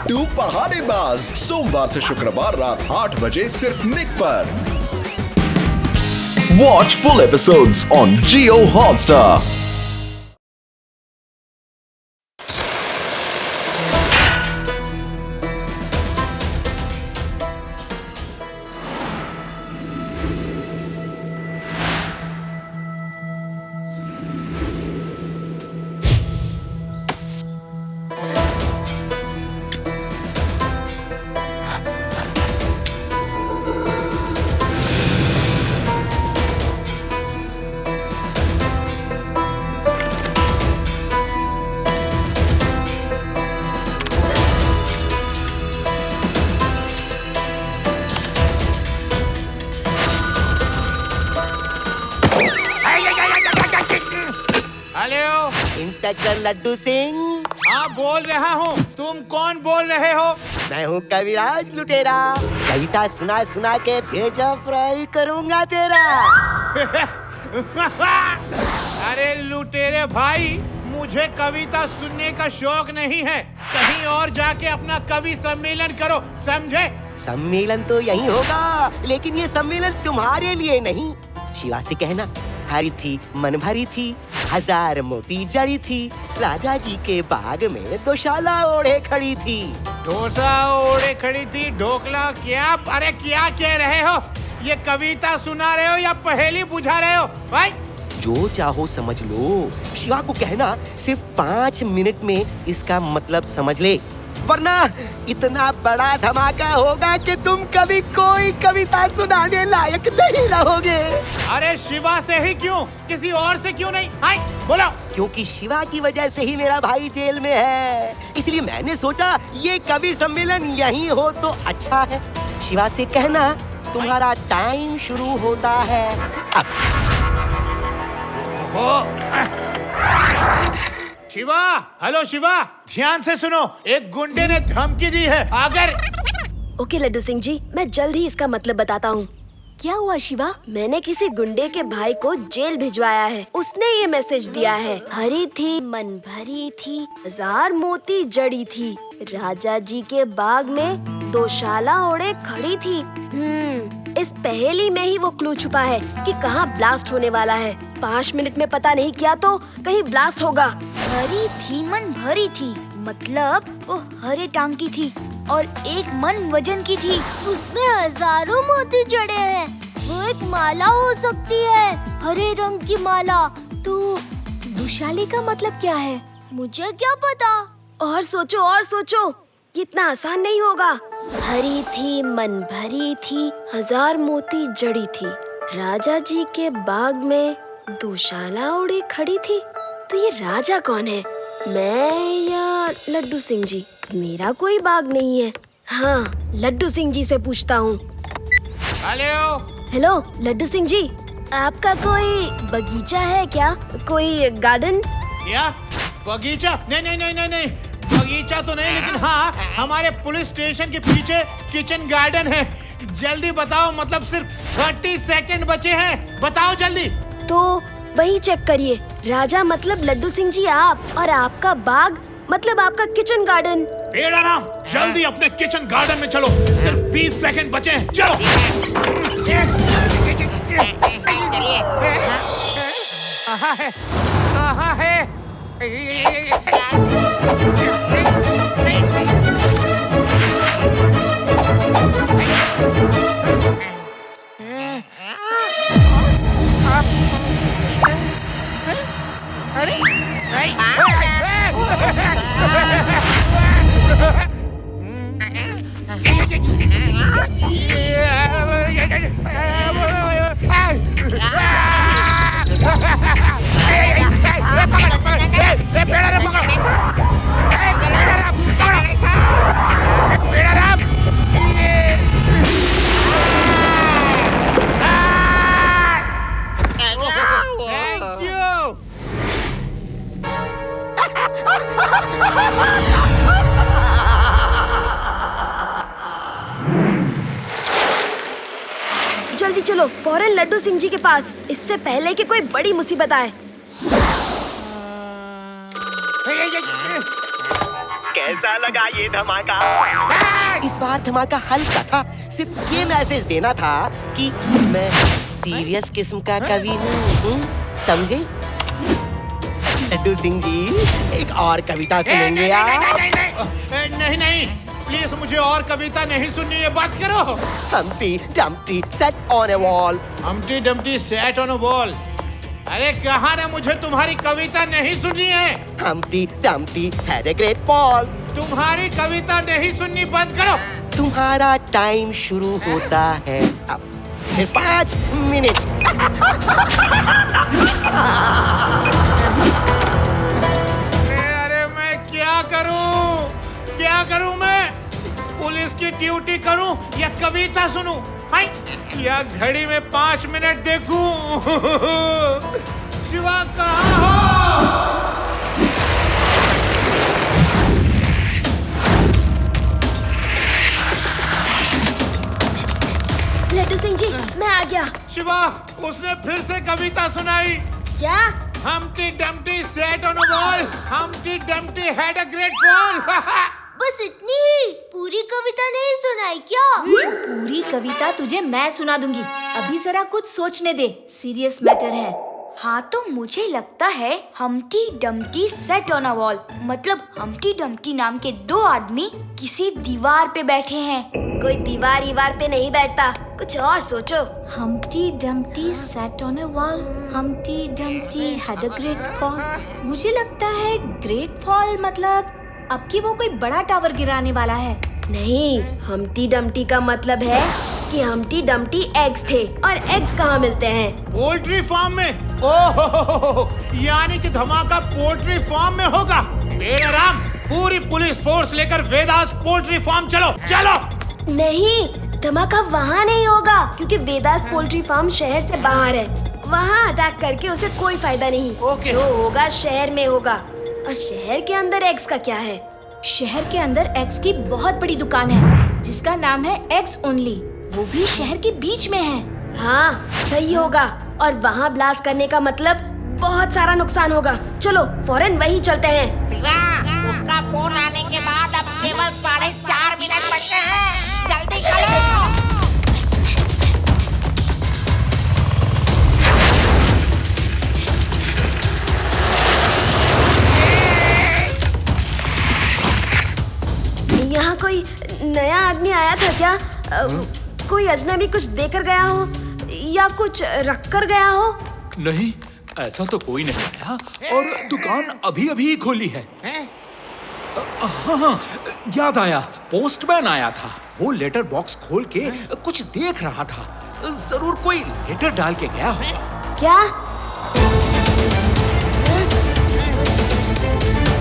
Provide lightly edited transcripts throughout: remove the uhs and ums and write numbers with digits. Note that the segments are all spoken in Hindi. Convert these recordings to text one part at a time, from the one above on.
बिट्टू पहाड़ेबाज, सोमवार से शुक्रवार रात 8 बजे सिर्फ निक पर। Watch full episodes on Jio Hotstar. Hello, inspector Laddu Singh. हाँ बोल रहा हूँ। तुम कौन बोल रहे हो? मैं हूँ कविराज लुटेरा। कविता सुना सुना के भेजा फ्राई करूँगा तेरा। अरे लुटेरे भाई, मुझे कविता सुनने का शौक नहीं है। कहीं और जाके अपना कवि सम्मेलन करो, समझे? सम्मेलन तो यहीं होगा, लेकिन ये सम्मेलन तुम्हारे लिए नहीं। शिवा से कहना, हरी थी मन भरी थी, हजार मोती जड़ी थी, राजा जी के बाग में दोशाला ओढ़े खड़ी थी। डोसा ओढ़े खड़ी थी, ढोकला क्या? अरे क्या कह रहे हो? ये कविता सुना रहे हो या पहेली बुझा रहे हो भाई? जो चाहो समझ लो। शिवा को कहना सिर्फ 5 मिनट में इसका मतलब समझ ले, वरना इतना बड़ा धमाका होगा कि तुम कभी कोई कविता सुनाने लायक नहीं रहोगे। अरे शिवा से ही क्यों? किसी और से क्यों नहीं? हाय बोलो। क्योंकि शिवा की वजह से ही मेरा भाई जेल में है, इसलिए मैंने सोचा ये कवि सम्मेलन यहीं हो तो अच्छा है। शिवा से कहना तुम्हारा टाइम शुरू होता है अब। शिवा, हेलो शिवा, ध्यान से सुनो। एक गुंडे ने धमकी दी है, अगर ओके लड्डू सिंह जी, मैं जल्द ही इसका मतलब बताता हूँ। क्या हुआ शिवा? मैंने किसी गुंडे के भाई को जेल भिजवाया है। उसने ये मैसेज दिया है, हरी थी मन भरी थी, हजार मोती जड़ी थी, राजा जी के बाग में दोशाला ओढ़े खड़ी थी। इस पहेली में ही वो क्लू छुपा है कि कहाँ ब्लास्ट होने वाला है। 5 मिनट में पता नहीं किया तो कहीं ब्लास्ट होगा। हरी थी मन भरी थी, मतलब वो हरे टांग की थी और एक मन वजन की थी। उसमें हजारों मोती जड़े हैं। वो एक माला हो सकती है, हरे रंग की माला। तो दुशाले का मतलब क्या है? मुझे क्या पता। और सोचो और सोचो, ये इतना आसान नहीं होगा। हरी थी मन भरी थी, हजार मोती जड़ी थी, राजा जी के बाग में दोशाला ओढ़े खड़ी थी। तो ये राजा कौन है? मैं या लड्डू सिंह जी? मेरा कोई बाग नहीं है। हाँ, लड्डू सिंह जी से पूछता हूँ। हेलो लड्डू सिंह जी, आपका कोई बगीचा है क्या? कोई गार्डन? क्या बगीचा? नहीं नहीं नहीं नहीं नहीं, बगीचा तो नहीं, लेकिन हाँ हमारे पुलिस स्टेशन के पीछे किचन गार्डन है। जल्दी बताओ, मतलब सिर्फ 30 सेकंड बचे हैं, बताओ जल्दी। तो वही चेक करिए। राजा मतलब लड्डू सिंह जी आप, और आपका बाग मतलब आपका किचन गार्डन। बेड़ा राम, जल्दी अपने किचन गार्डन में चलो, सिर्फ 20 सेकंड बचे हैं, चलो। कहाँ है? कहाँ है? जल्दी चलो, फौरन लड्डू सिंह जी के पास, इससे पहले कि कोई बड़ी मुसीबत आए। कैसा लगा ये धमाका? इस बार धमाका हल्का था, सिर्फ ये मैसेज देना था कि मैं सीरियस किस्म का कवि हूँ, समझे? लड्डू सिंह जी, एक और कविता सुनेंगे आप? नहीं, प्लीज मुझे और कविता नहीं सुननी है, बस करो। Humpty Dumpty sat on a wall. Humpty Dumpty sat on a wall. अरे कहा ना मुझे तुम्हारी कविता नहीं सुननी है। Humpty Dumpty had a great fall. तुम्हारी कविता नहीं सुननी, बंद करो। तुम्हारा टाइम शुरू होता है अब, सिर्फ 5 मिनट। अरे मैं क्या करूं मैं? पुलिस की ड्यूटी करूं या कविता सुनूं? या घड़ी में 5 मिनट देखूं? शिवा कहाँ हो? लड्डू सिंह जी, मैं आ गया। शिवा, उसने फिर से कविता सुनाई। क्या? Humpty Dumpty sat on a wall. Humpty Dumpty had a great fall. बस इतनी ही? पूरी कविता नहीं सुनाई क्या? पूरी कविता तुझे मैं सुना दूंगी, अभी जरा कुछ सोचने दे, सीरियस मैटर है। हाँ तो मुझे लगता है Humpty Dumpty set on a wall, मतलब हम्टी डम्टी नाम के 2 आदमी किसी दीवार पे बैठे हैं। कोई दीवार पे नहीं बैठता, कुछ और सोचो। Humpty Dumpty sat on a wall, Humpty Dumpty had a great fall. मुझे लगता है ग्रेट फॉल मतलब अब की वो कोई बड़ा टावर गिराने वाला है। नहीं, हम्टी डम्टी का मतलब है कि हम्टी डम्टी एग्स थे, और एग्स कहाँ मिलते हैं? पोल्ट्री फार्म में। ओहो, यानी कि धमाका पोल्ट्री फार्म में होगा। मेरा राम, पूरी पुलिस फोर्स लेकर वेदास पोल्ट्री फार्म चलो। नहीं, धमाका वहाँ नहीं होगा, क्योंकि वेदास पोल्ट्री फार्म शहर से बाहर है। वहाँ अटैक करके उसे कोई फायदा नहीं। जो होगा शहर में होगा। और शहर के अंदर एग्स का क्या है? शहर के अंदर एग्स की बहुत बड़ी दुकान है, जिसका नाम है एग्स ओनली। वो भी शहर के बीच में है। हाँ, वही होगा। और वहाँ ब्लास्ट करने का मतलब बहुत सारा नुकसान होगा। चलो फौरन वही चलते हैं। शिवा, उसका फोन आने के बाद अब केवल 4.5 मिनट बचे हैं। जल्दी करो। यहाँ कोई नया आदमी आया था क्या? कोई अजनबी कुछ देकर गया हो या कुछ रख कर गया हो? नहीं, ऐसा तो कोई नहीं आया, और दुकान अभी अभी खोली है। हाँ, याद आया, पोस्टमैन आया था। वो लेटर बॉक्स खोल के कुछ देख रहा था। जरूर कोई लेटर डाल के गया हो। क्या?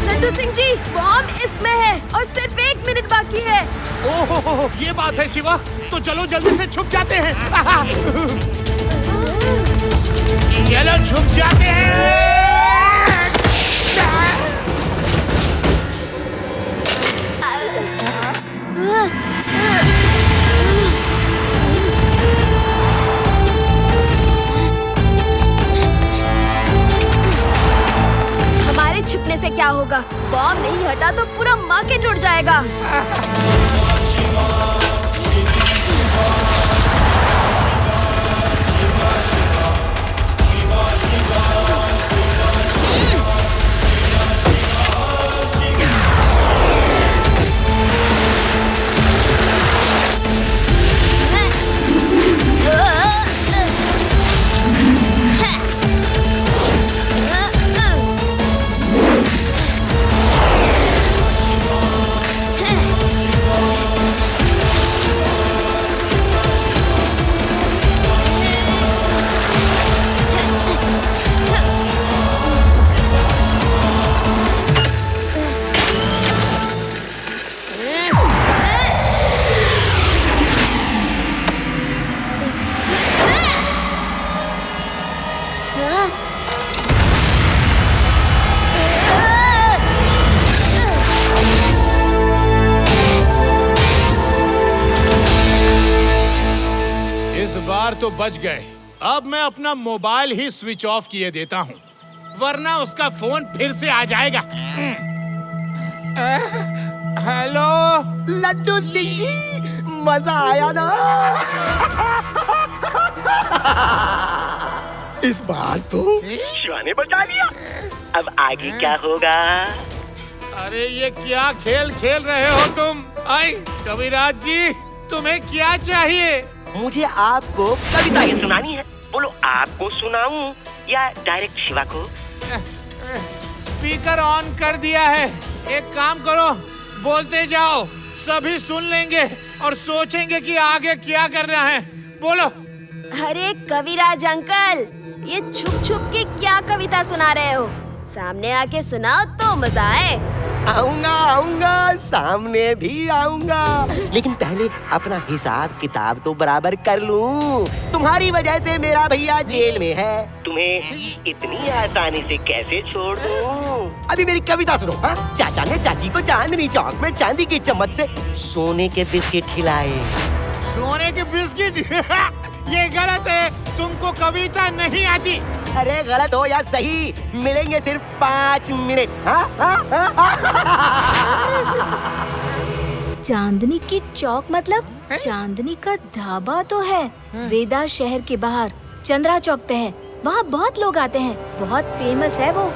लड्डू सिंह जी, बॉम्ब इसमें है और सिर्फ 1 मिनट बाकी है। ओहो, ये बात है शिवा, तो चलो जल्दी से छुप जाते हैं। चलो छुप जाते हैं। हमारे छिपने से क्या होगा? बॉम्ब नहीं हटा तो पूरा मार्केट उड़ जाएगा। तो बच गए। अब मैं अपना मोबाइल ही स्विच ऑफ किए देता हूँ, वरना उसका फोन फिर से आ जाएगा। हेलो लड्डू सिंह जी, मजा आया ना? इस बार तो शिवा ने बचा लिया। अब आगे क्या होगा? अरे ये क्या खेल खेल रहे हो तुम? आई कविराज जी, तुम्हें क्या चाहिए? मुझे आपको कविता ही सुनानी है। बोलो, आपको सुनाऊं या डायरेक्ट शिवा को? स्पीकर ऑन कर दिया है। एक काम करो, बोलते जाओ, सभी सुन लेंगे और सोचेंगे कि आगे क्या करना है। बोलो। अरे कविराज अंकल, ये छुप छुप के क्या कविता सुना रहे हो? सामने आके सुनाओ तो मजा आए। आऊंगा आऊंगा, सामने भी आऊंगा, लेकिन पहले अपना हिसाब किताब तो बराबर कर लूं। तुम्हारी वजह से मेरा भैया जेल में है, तुम्हें इतनी आसानी से कैसे छोड़ दूं? अभी मेरी कविता सुनो। हाँ? चाचा ने चाची को चांदनी चौक में चांदी की चम्मच से सोने के बिस्किट खिलाए। सोने के बिस्किट? ये गलत है, तुमको कविता नहीं आती। अरे गलत हो या सही, मिलेंगे सिर्फ 5 मिनट। चांदनी की चौक मतलब चांदनी का ढाबा तो है वेदा शहर के बाहर, चंद्रा चौक पे है। वहाँ बहुत लोग आते हैं, बहुत फेमस है वो।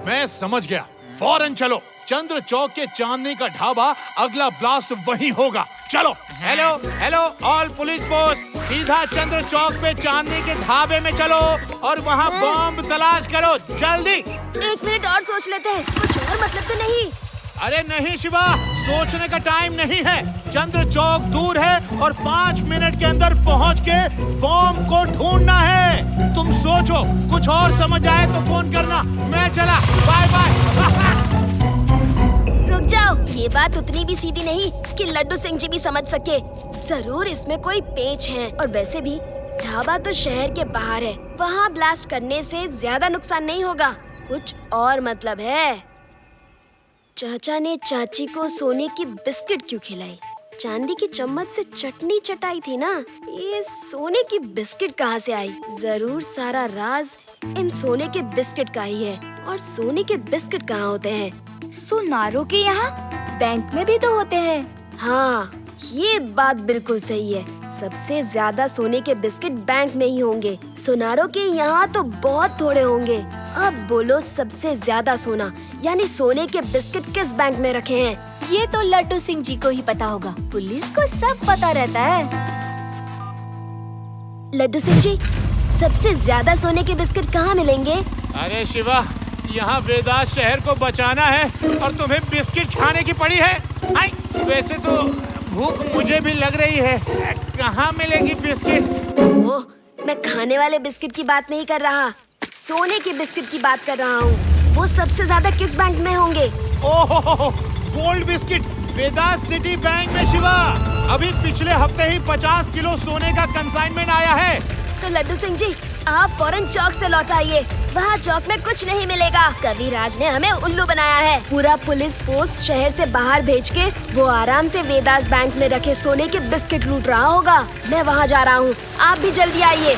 मैं समझ गया, फौरन चलो। चंद्र चौक के चांदनी का ढाबा, अगला ब्लास्ट वहीं होगा। चलो। Hello hello all police force, सीधा चंद्र चौक पे चांदनी के ढाबे में चलो और वहाँ बॉम्ब तलाश करो, जल्दी। 1 मिनट और सोच लेते हैं, कुछ और मतलब तो नहीं? अरे नहीं शिवा, सोचने का टाइम नहीं है। चंद्र चौक दूर है और 5 मिनट के अंदर पहुँच के बॉम्ब को ढूंढना है। तुम सोचो, कुछ और समझ आए तो फोन करना। मैं चला, बाय बाय। रुक जाओ, ये बात उतनी भी सीधी नहीं कि लड्डू सिंह जी भी समझ सके। जरूर इसमें कोई पेच है। और वैसे भी ढाबा तो शहर के बाहर है, वहाँ ब्लास्ट करने से ज्यादा नुकसान नहीं होगा। कुछ और मतलब है। चाचा ने चाची को सोने की बिस्किट क्यों खिलाई? चांदी की चम्मच से चटनी चटाई थी ना। ये सोने की बिस्किट कहाँ से आई? जरूर सारा राज इन सोने के बिस्किट का ही है। और सोने के बिस्किट कहाँ होते हैं? सुनारों के यहाँ? बैंक में भी तो होते हैं। हाँ, ये बात बिल्कुल सही है। सबसे ज्यादा सोने के बिस्किट बैंक में ही होंगे। सुनारों के यहाँ तो बहुत थोड़े होंगे। अब बोलो, सबसे ज्यादा सोना यानी सोने के बिस्किट किस बैंक में रखे हैं? ये तो लड्डू सिंह जी को ही पता होगा, पुलिस को सब पता रहता है। लड्डू सिंह जी, सबसे ज्यादा सोने के बिस्किट कहाँ मिलेंगे? अरे शिवा, यहाँ वेदास शहर को बचाना है और तुम्हें बिस्किट खाने की पड़ी है। आई, वैसे तो भूख मुझे भी लग रही है। कहाँ मिलेगी बिस्किट? ओह, मैं खाने वाले बिस्किट की बात नहीं कर रहा, सोने के बिस्किट की बात कर रहा हूँ। वो सबसे ज्यादा किस बैंक में होंगे? ओह, गोल्ड बिस्किट वेदास सिटी बैंक में शिवा। अभी पिछले हफ्ते ही 50 किलो सोने का कंसाइनमेंट आया है। तो लड्डू सिंह जी, आप फौरन चौक से लौट आइए। वहाँ चौक में कुछ नहीं मिलेगा। कविराज ने हमें उल्लू बनाया है। पूरा पुलिस पोस्ट शहर से बाहर भेज के वो आराम से वेदास बैंक में रखे सोने के बिस्किट लूट रहा होगा। मैं वहाँ जा रहा हूँ, आप भी जल्दी आइए।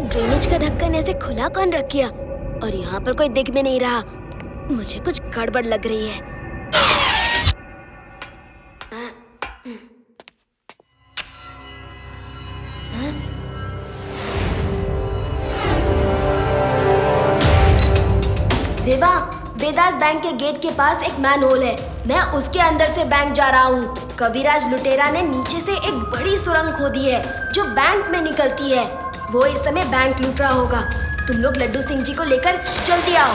ड्रेनेज का ढक्कन ऐसे खुला कौन रख गया? और यहाँ पर कोई दिख भी नहीं रहा। मुझे कुछ गड़बड़ लग रही है। रेवा, वेदास बैंक के गेट के पास एक मैन होल है। मैं उसके अंदर से बैंक जा रहा हूँ। कविराज लुटेरा ने नीचे से एक बड़ी सुरंग खोदी है जो बैंक में निकलती है। वो इस समय बैंक लूट रहा होगा। तुम लोग लड्डू सिंह जी को लेकर जल्दी आओ।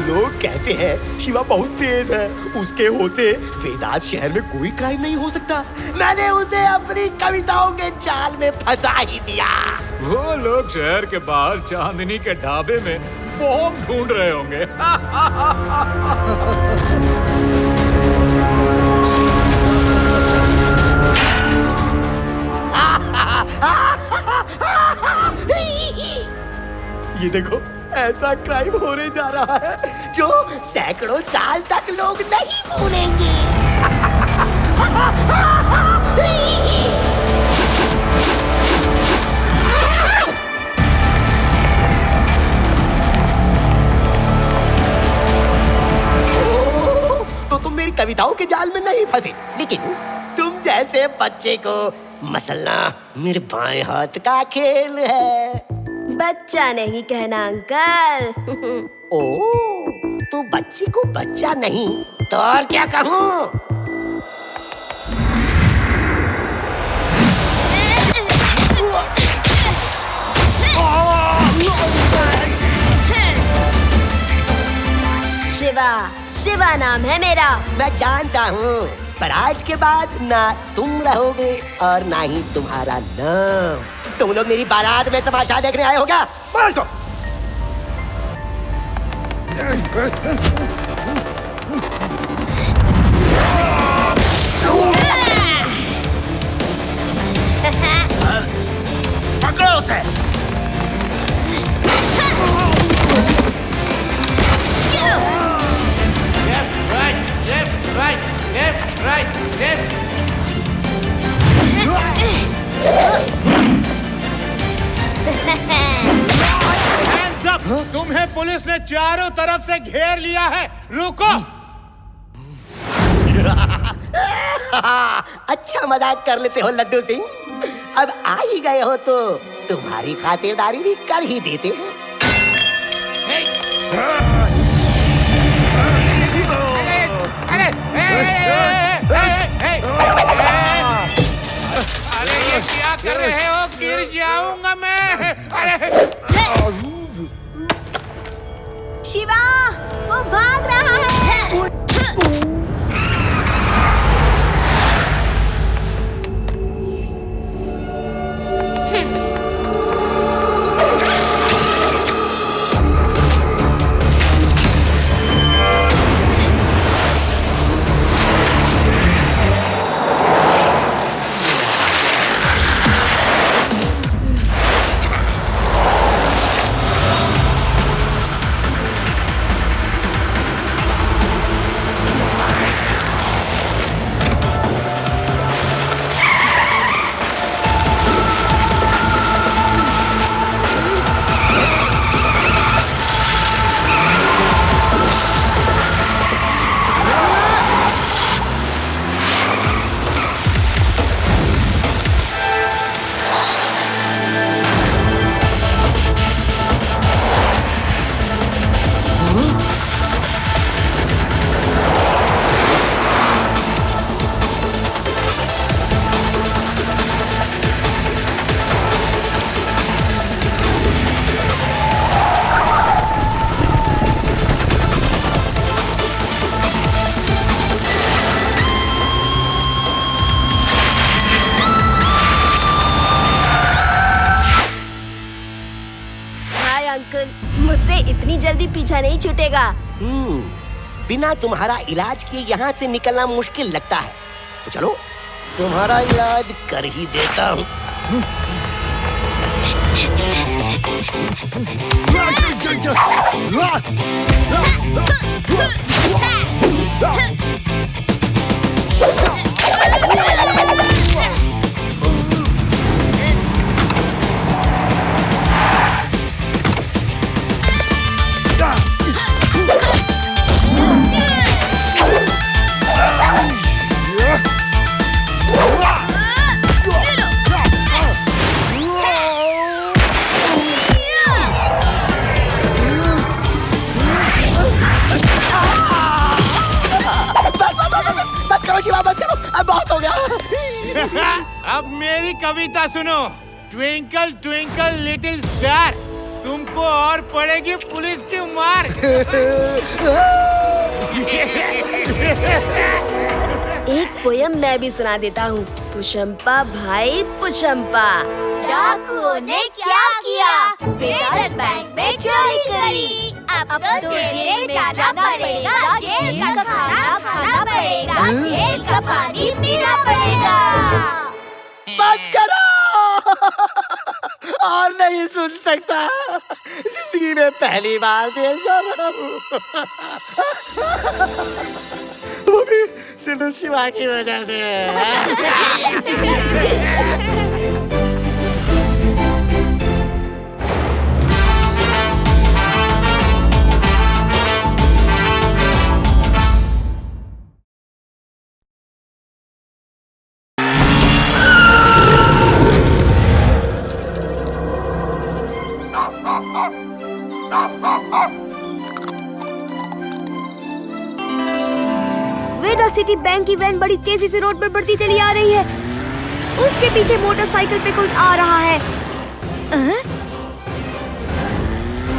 लोग कहते हैं शिवा बहुत तेज है, उसके होते वेदास शहर में कोई क्राइम नहीं हो सकता। मैंने उसे अपनी कविताओं के जाल में फंसा ही दिया। वो लोग शहर के बाहर चांदनी के ढाबे में बॉम्ब ढूंढ रहे होंगे। ये देखो, ऐसा क्राइम होने जा रहा है जो सैकड़ों साल तक लोग नहीं भूलेंगे। तो तुम मेरी कविताओं के जाल में नहीं फंसे, लेकिन तुम जैसे बच्चे को मसलना मेरे बाएं हाथ का खेल है। बच्चा नहीं कहना अंकल। ओ, तो बच्ची को बच्चा नहीं तो और क्या कहूँ? शिवा, शिवा नाम है मेरा। मैं जानता हूँ, पर आज के बाद ना तुम रहोगे और ना ही तुम्हारा नाम। तुम लोग मेरी बारात में तमाशा देखने आए हो क्या? मारो इसको। पकड़ो उसे। Left, right, left. Hands up! तुम्हें पुलिस ने चारों तरफ से घेर लिया है। रुको। अच्छा मजाक कर लेते हो लड्डू सिंह। अब आ ही गए हो तो तुम्हारी खातिरदारी भी कर ही देते हैं। अरे ये क्या कर रहे हो? गिर जाऊंगा मैं। अरे शिवा, वो भाग रहा है। अंकल, मुझसे इतनी जल्दी पीछा नहीं छूटेगा। बिना तुम्हारा इलाज किए यहाँ से निकलना मुश्किल लगता है, तो चलो तुम्हारा इलाज कर ही देता हूँ। अब मेरी कविता सुनो। ट्विंकल ट्विंकल लिटिल स्टार, तुमको और पड़ेगी पुलिस की मार। एक पोयम मैं भी सुना देता हूँ। पुष्पा भाई पुष्पा। डाकुओं ने क्या किया? फेडरल बैंक में चोरी करी। अब तो जेल में जाना पड़ेगा, जेल का खाना खाना पड़ेगा, जेल का पानी पीना पड़ेगा। बस करो, और नहीं सुन सकता। जिंदगी में पहली बार जेल जा रहा हूँ, वो भी सिर्फ शिवा की वजह से। वेदा सिटी बैंक की वैन बड़ी तेजी से रोड पर बढ़ती चली आ रही है। उसके पीछे मोटरसाइकिल पे कोई आ रहा है।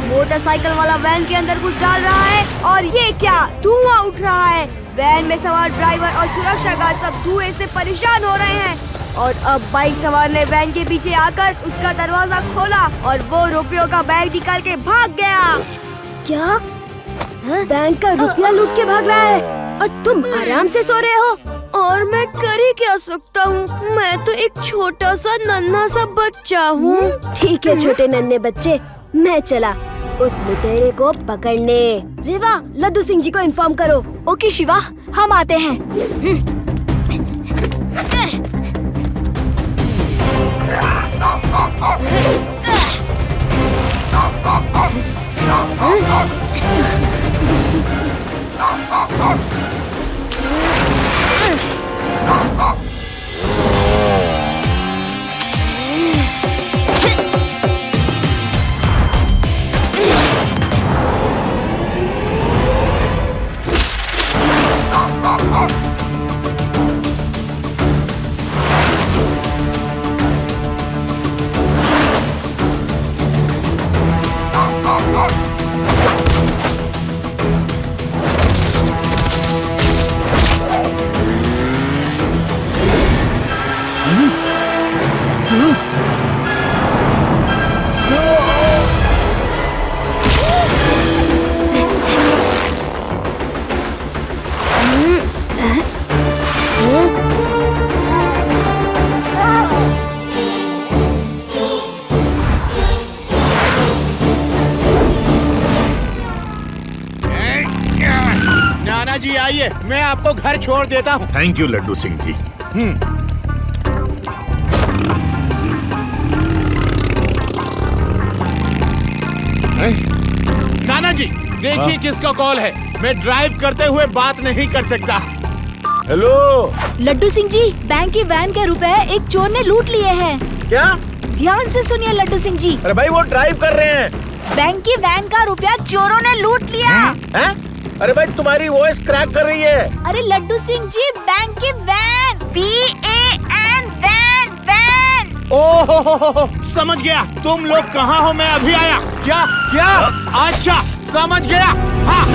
मोटरसाइकिल वाला वैन के अंदर कुछ डाल रहा है और ये क्या, धुआं उठ रहा है। वैन में सवार ड्राइवर और सुरक्षा गार्ड सब धुएं से परेशान हो रहे हैं। और अब बाइक सवार ने वैन के पीछे आकर उसका दरवाजा खोला और वो रुपयों का बैग निकाल के भाग गया। क्या? बैंक का रुपया लूट के भाग रहा है और तुम आराम से सो रहे हो? और मैं कर ही क्या सकता हूँ, मैं तो एक छोटा सा नन्हा सा बच्चा हूँ। ठीक है छोटे नन्हे बच्चे, मैं चला उस लुटेरे को पकड़ने। रेवा, लड्डू सिंह जी को इन्फॉर्म करो। ओके शिवा, हम आते हैं। नाना जी आइए, मैं आपको घर छोड़ देता हूँ। थैंक यू लड्डू सिंह जी। नाना जी देखिए किसका कॉल है, मैं ड्राइव करते हुए बात नहीं कर सकता। हेलो लड्डू सिंह जी, बैंक की वैन के रुपए एक चोर ने लूट लिए हैं। क्या? ध्यान से सुनिए लड्डू सिंह जी। अरे भाई वो ड्राइव कर रहे हैं। बैंक की वैन का रुपया चोरों ने लूट लिया। हैं? अरे भाई तुम्हारी वॉइस क्रैक कर रही है। अरे लड्डू सिंह जी, बैंक की वैन, VAN वैन वैन। ओह समझ गया, तुम लोग कहाँ हो, मैं अभी आया। क्या क्या? अच्छा समझ गया। हाँ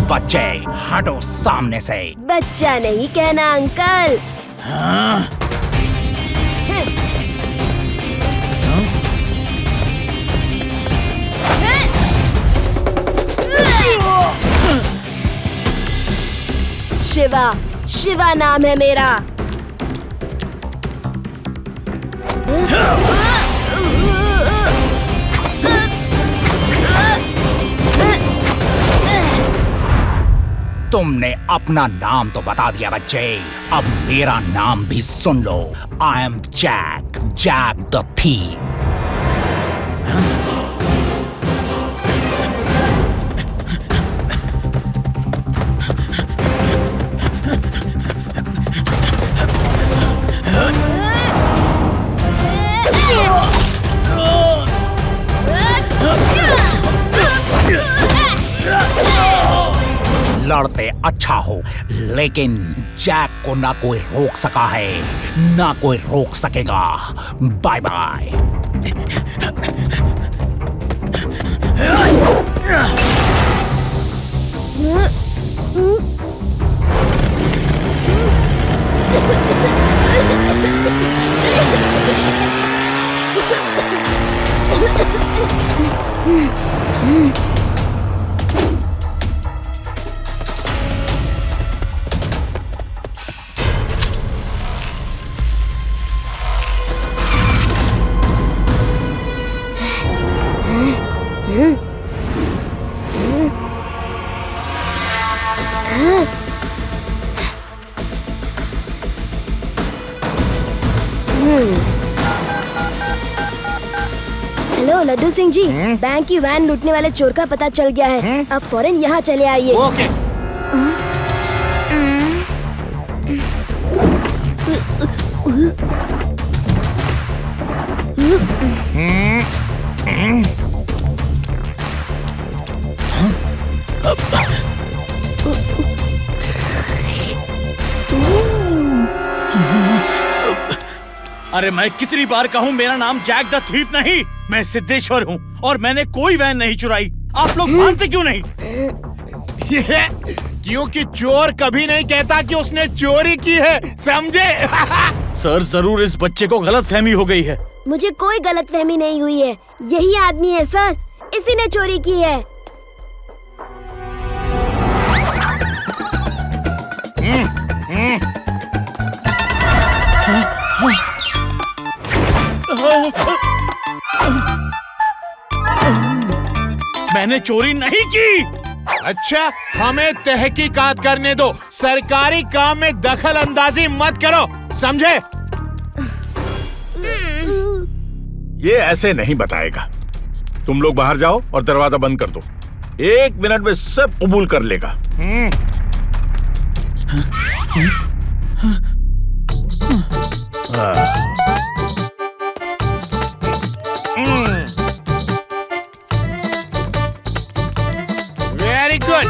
बच्चे हटो सामने से। बच्चा नहीं कहना अंकल। शिवा, शिवा नाम है मेरा। तुमने अपना नाम तो बता दिया बच्चे, अब मेरा नाम भी सुन लो। I am Jack, Jack the thief. लड़ते अच्छा हो, लेकिन जैक को ना कोई रोक सका है ना कोई रोक सकेगा। Bye bye. Hello Laddu Singh ji, bank की वैन लूटने वाले चोर का पता चल गया है। अब फौरन यहाँ चले आइए। ओके। अरे मैं कितनी बार कहूँ मेरा नाम जैक द थीफ नहीं, मैं सिद्धेश्वर हूँ और मैंने कोई वैन नहीं चुराई। आप लोग मानते क्यों नहीं? क्योंकि चोर कभी नहीं कहता कि उसने चोरी की है, समझे? सर जरूर इस बच्चे को गलतफहमी हो गई है। मुझे कोई गलतफहमी नहीं हुई है, यही आदमी है सर, इसी ने चोरी की है। मैंने चोरी नहीं की। अच्छा, हमें तहकीकात करने दो, सरकारी काम में दखल अंदाजी मत करो, समझे? ये ऐसे नहीं बताएगा। तुम लोग बाहर जाओ और दरवाजा बंद कर दो। 1 मिनट में सब कबूल कर लेगा। Very good.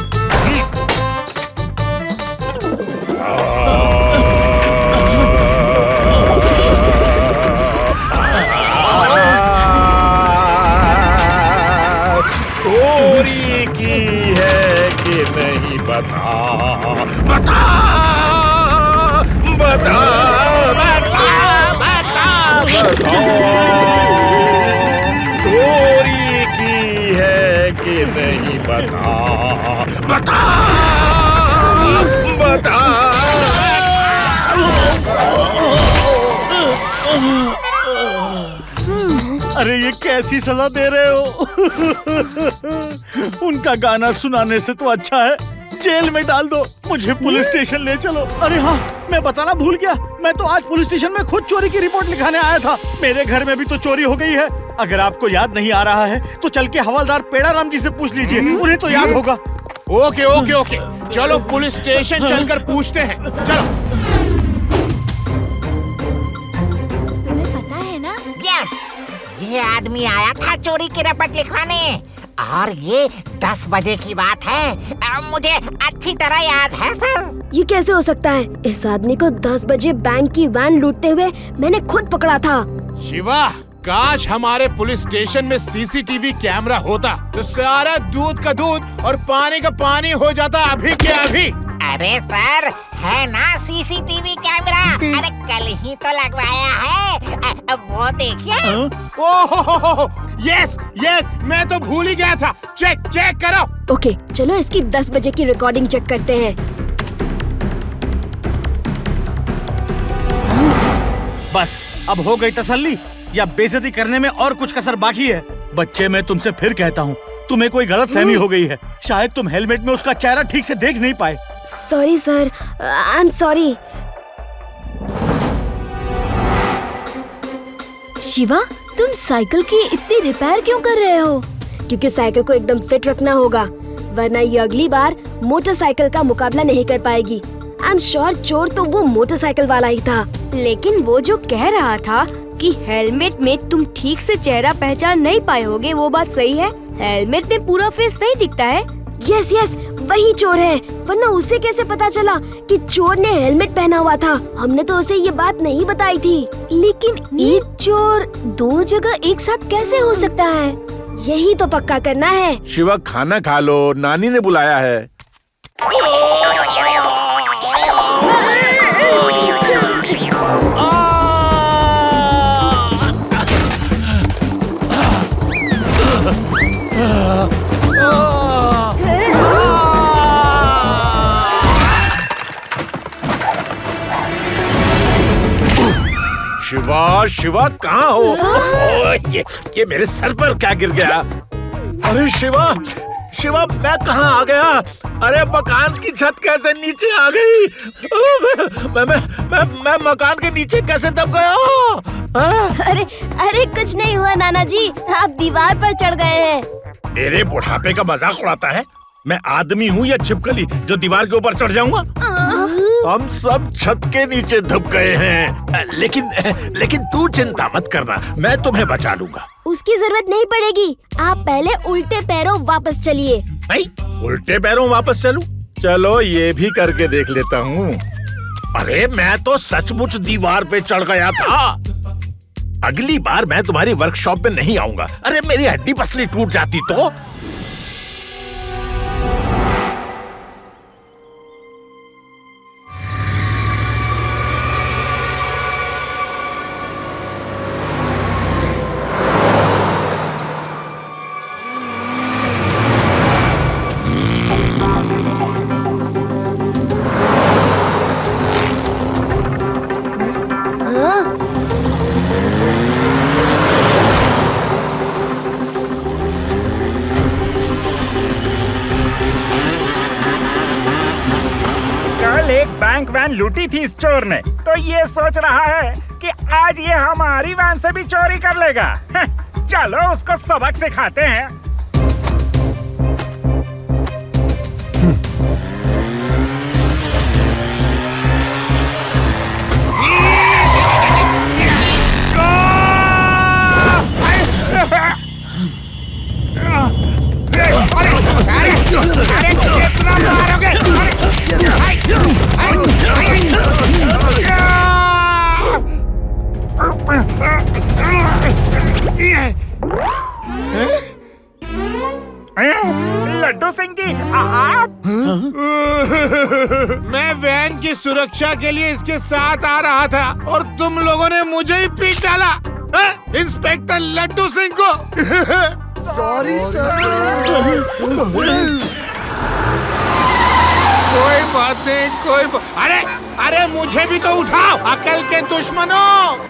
चोरी की है कि नहीं बता बता बता बता बता बता। चोरी की है कि नहीं बता बता बता। अरे ये कैसी सजा दे रहे हो? उनका गाना सुनाने से तो अच्छा है जेल में डाल दो। मुझे पुलिस स्टेशन ले चलो। अरे हाँ, मैं बताना भूल गया, मैं तो आज पुलिस स्टेशन में खुद चोरी की रिपोर्ट लिखाने आया था। मेरे घर में भी तो चोरी हो गई है। अगर आपको याद नहीं आ रहा है तो चल के हवलदार पेड़ाराम जी से पूछ लीजिए, उन्हें तो याद होगा। ओके ओके ओके, चलो पुलिस स्टेशन चलकर पूछते हैं। चलो। तुम्हें पता है ना? यस, ये आदमी आया था चोरी की रिपोर्ट लिखवाने और ये 10 बजे की बात है। मुझे अच्छी तरह याद है सर। ये कैसे हो सकता है? इस आदमी को 10 बजे बैंक की वैन लूटते हुए मैंने खुद पकड़ा था। शिवा, काश हमारे पुलिस स्टेशन में सीसीटीवी कैमरा होता तो सारा दूध का दूध और पानी का पानी हो जाता अभी के अभी। अरे सर, है ना सीसीटीवी कैमरा? अरे कल ही तो लगवाया है, वो देखिए। ओह यस यस, मैं तो भूल ही गया था। चेक करो। ओके, चलो इसकी 10 बजे की रिकॉर्डिंग चेक करते हैं। बस अब हो गई तसल्ली, या बेइज्जती करने में और कुछ कसर बाकी है? बच्चे, मैं तुमसे फिर कहता हूँ, तुम्हें कोई गलतफहमी हो गई है। शायद तुम हेलमेट में उसका चेहरा ठीक से देख नहीं पाए। Sorry sir, I am sorry. Shiva, तुम साइकिल की इतनी रिपेयर क्यों कर रहे हो? क्योंकि साइकिल को एकदम फिट रखना होगा, वरना ये अगली बार मोटरसाइकिल का मुकाबला नहीं कर पाएगी। आई एम श्योर चोर तो वो मोटरसाइकिल वाला ही था। लेकिन वो जो कह रहा था कि हेलमेट में तुम ठीक से चेहरा पहचान नहीं पाए होगे, वो बात सही है। हेलमेट में पूरा फेस नहीं दिखता है। यस यस, वही चोर है, वरना उसे कैसे पता चला कि चोर ने हेलमेट पहना हुआ था? हमने तो उसे ये बात नहीं बताई थी। लेकिन एक चोर 2 जगह एक साथ कैसे हो सकता है? यही तो पक्का करना है। शिवा, खाना खा लो, नानी ने बुलाया है। शिवा, शिवा कहाँ हो? ये मेरे सर पर क्या गिर गया? अरे शिवा, शिवा मैं कहाँ आ गया? अरे मकान की छत कैसे नीचे आ गई? मैं मकान के नीचे कैसे दब गया? अरे अरे कुछ नहीं हुआ नाना जी, आप दीवार पर चढ़ गए हैं। मेरे बुढ़ापे का मजाक उड़ाता है? मैं आदमी हूँ या छिपकली जो दीवार के ऊपर चढ़ जाऊंगा? हम सब छत के नीचे दब गए हैं। लेकिन तू चिंता मत करना, मैं तुम्हें बचा लूंगा। उसकी जरूरत नहीं पड़ेगी, आप पहले उल्टे पैरों वापस चलिए। उल्टे पैरों वापस चलूं? चलो ये भी करके देख लेता हूँ। अरे मैं तो सचमुच दीवार पे चढ़ गया था। अगली बार मैं तुम्हारी वर्कशॉप में नहीं आऊंगा। अरे मेरी हड्डी पसली टूट जाती तो। बैंक वैन लूटी थी इस चोर ने, तो ये सोच रहा है कि आज ये हमारी वैन से भी चोरी कर लेगा। चलो उसको सबक सिखाते हैं। लड्डू सिंह जी, आप? मैं वैन की सुरक्षा के लिए इसके साथ आ रहा था और तुम लोगों ने मुझे ही पीट डाला। इंस्पेक्टर लड्डू सिंह को सॉरी सर। कोई बात नहीं, अरे मुझे भी तो उठाओ, अकल के दुश्मनों।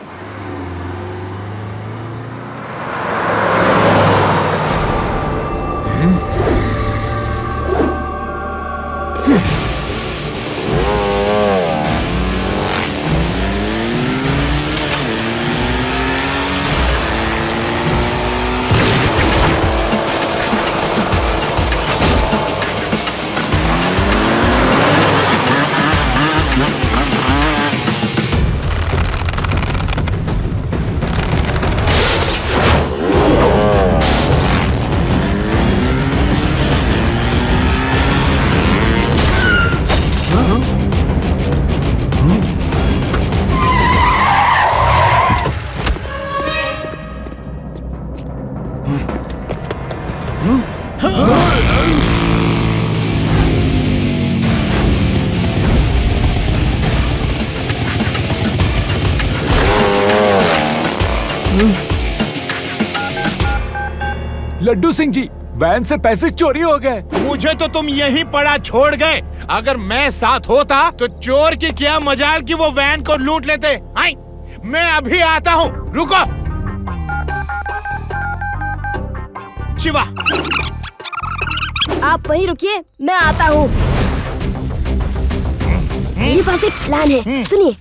लड्डू सिंह जी, वैन से पैसे चोरी हो गए। मुझे तो तुम यहीं पड़ा छोड़ गए। अगर मैं साथ होता तो चोर की क्या मजाल कि वो वैन को लूट लेते। आई, मैं अभी आता हूँ, रुको। शिवा, आप वहीं रुकिए, मैं आता हूँ। मेरे पास एक प्लान है, सुनिए।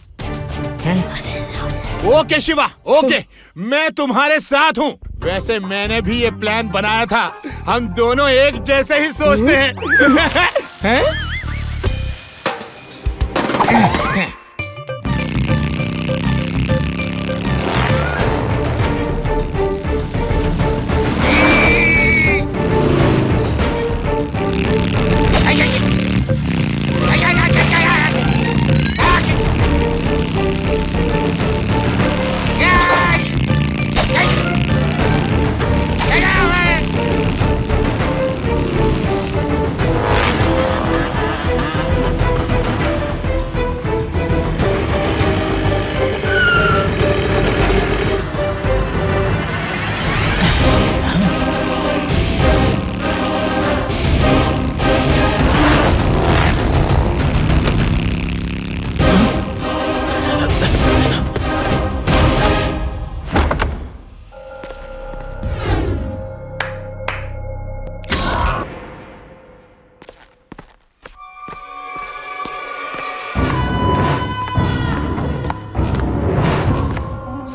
ओके शिवा, ओके, मैं तुम्हारे साथ हूँ। वैसे मैंने भी ये प्लान बनाया था। हम दोनों एक जैसे ही सोचते हैं।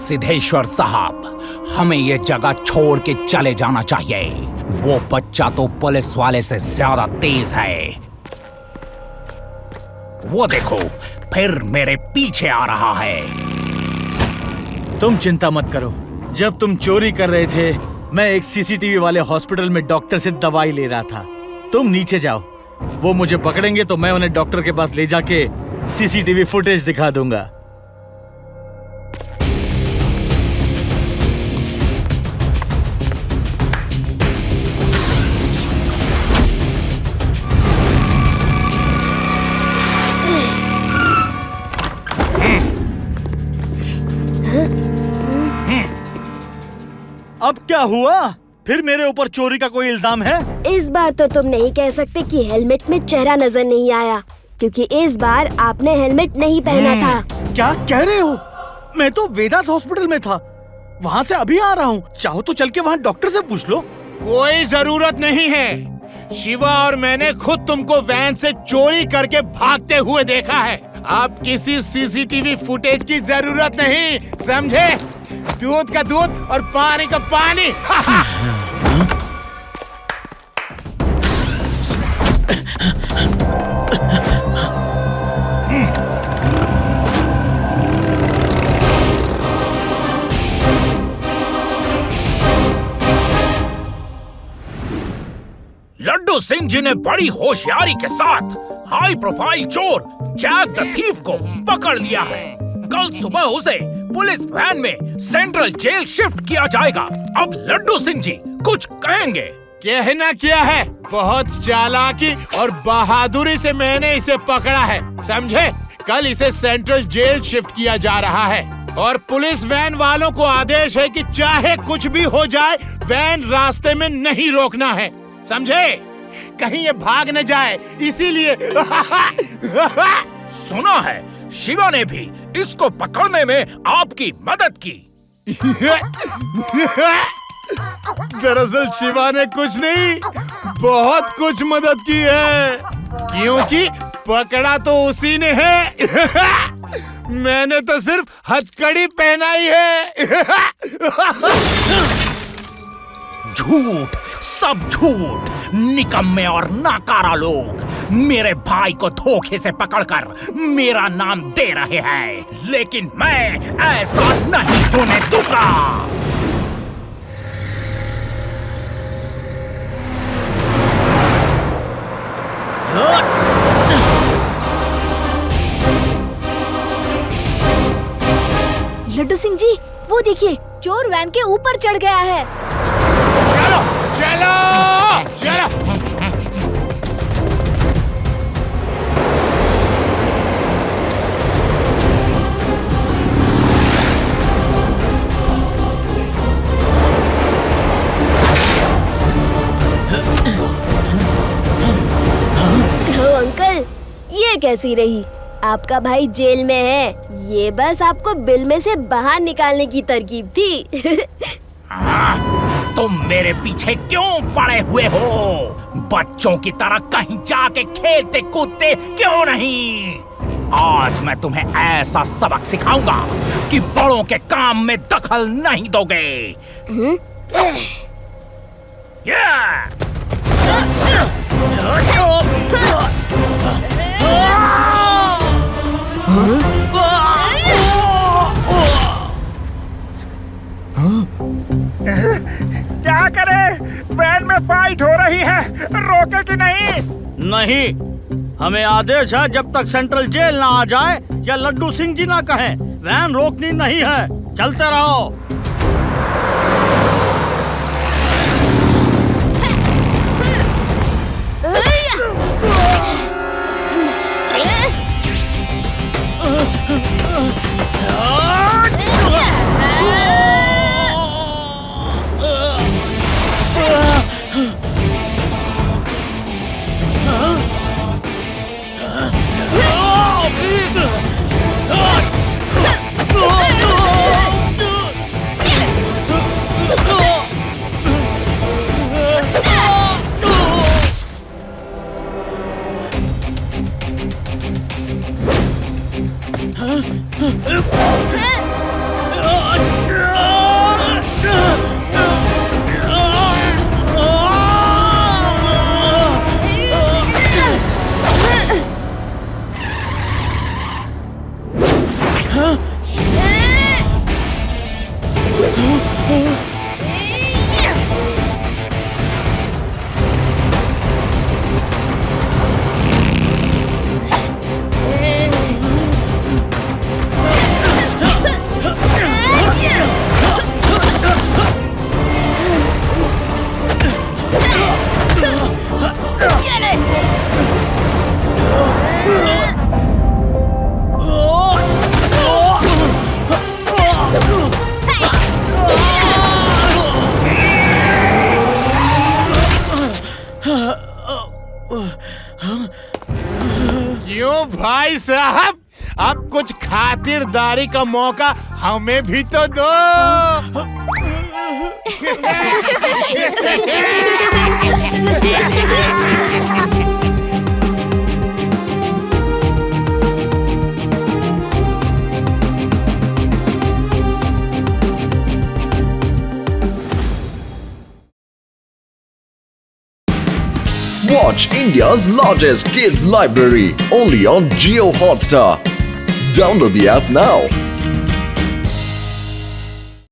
सिद्धेश्वर साहब, हमें ये जगह छोड़ के चले जाना चाहिए। वो बच्चा तो पुलिस वाले से ज्यादा तेज है। वो देखो, फिर मेरे पीछे आ रहा है। तुम चिंता मत करो। जब तुम चोरी कर रहे थे, मैं एक सीसीटीवी वाले हॉस्पिटल में डॉक्टर से दवाई ले रहा था। तुम नीचे जाओ, वो मुझे पकड़ेंगे तो मैं उन्हें डॉक्टर के पास ले जाके सीसीटीवी फुटेज दिखा दूंगा। अब क्या हुआ? फिर मेरे ऊपर चोरी का कोई इल्जाम है? इस बार तो तुम नहीं कह सकते कि हेलमेट में चेहरा नजर नहीं आया, क्योंकि इस बार आपने हेलमेट नहीं पहना था। क्या कह रहे हो? मैं तो वेदांत हॉस्पिटल में था, वहाँ से अभी आ रहा हूँ। चाहो तो चल के वहाँ डॉक्टर से पूछ लो। कोई जरूरत नहीं है। शिवा और मैंने खुद तुमको वैन से चोरी करके भागते हुए देखा है। अब किसी सीसीटीवी फुटेज की जरूरत नहीं, समझे? दूध का दूध और पानी का पानी। लड्डू सिंह जी ने बड़ी होशियारी के साथ हाई प्रोफाइल चोर जैक द थीफ को पकड़ लिया है। कल सुबह उसे पुलिस वैन में सेंट्रल जेल शिफ्ट किया जाएगा। अब लड्डू सिंह जी कुछ कहेंगे? कहना क्या है, बहुत चालाकी और बहादुरी से मैंने इसे पकड़ा है, समझे? कल इसे सेंट्रल जेल शिफ्ट किया जा रहा है और पुलिस वैन वालों को आदेश है कि चाहे कुछ भी हो जाए, वैन रास्ते में नहीं रोकना है, समझे? कहीं ये भाग न जाए, इसीलिए। सुना है शिवा ने भी इसको पकड़ने में आपकी मदद की। दरअसल शिवा ने कुछ नहीं, बहुत कुछ मदद की है, क्योंकि पकड़ा तो उसी ने है। मैंने तो सिर्फ हथकड़ी पहनाई है। झूठ, सब झूठ। निकम्मे और नाकारा लोग मेरे भाई को धोखे से पकड़कर मेरा नाम दे रहे हैं, लेकिन मैं ऐसा नहीं होने दूंगा। लड्डू सिंह जी, वो देखिए, चोर वैन के ऊपर चढ़ गया है। चलो चलो चलो। अंकल, ये कैसी रही? आपका भाई जेल में है, ये बस आपको बिल में से बाहर निकालने की तरकीब थी। तुम मेरे पीछे क्यों पड़े हुए हो? बच्चों की तरह कहीं जाके खेलते कूदते क्यों नहीं? आज मैं तुम्हें ऐसा सबक सिखाऊंगा कि बड़ों के काम में दखल नहीं दोगे। क्या करे? वैन में फाइट हो रही है, रोके कि नहीं? नहीं, हमें आदेश है जब तक सेंट्रल जेल ना आ जाए या लड्डू सिंह जी ना कहें, वैन रोकनी नहीं है। चलते रहो। क्यों भाई साहब, अब कुछ खातिरदारी का मौका हमें भी तो दो। Watch India's largest kids library only on Jio Hotstar. Download the app now.